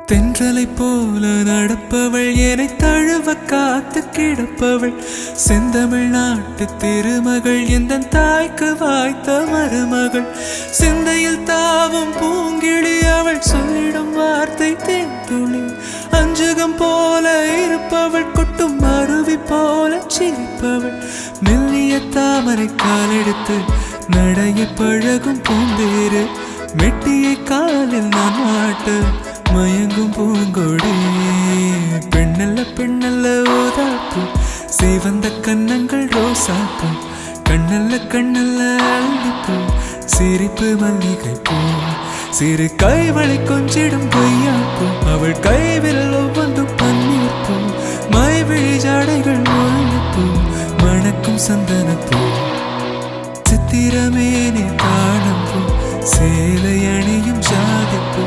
தென்றலை போல நடப்பவள் என்னை தழுவ காத்து கிடப்பவள் செந்தமிழ் நாட்டு திருமகள் எந்த தாய்க்கு வாய்த்த மருமகள் சிந்தையில் தாவும் பூங்கிழி அவள் சொல்லிடும் வார்த்தை தேன்துளி அஞ்சுகம் போல இருப்பவள் கொட்டும் அருவி போல சிரிப்பவள் மெல்லிய தாமரை காலெடுத்து நடைய பழகும் பூந்தேறு மெட்டியை காலில் நான் மாட்டு மயங்கும் பூங்கொடி பெண்ணல்ல பெண்ணல்ல ஓதாப்பு சிவந்த கன்னங்கள் ரோசாப்பு கண்ணல்ல கண்ணல்ல அள்ளிப்பூ சிரிப்பு மல்லிகை பூ சிறு கைவளை கொஞ்சிடும் கொய்யாப்பூ அவள் கைவிரல் ஒவ்வொன்றும் பன்னீர் பூ மைவிழி ஜாடைகள் முல்லைப்பூ மணக்கும் சந்தனப்பூ சித்திரமேனே காணும் பூ சேலை அணியும் ஜாதிப்பூ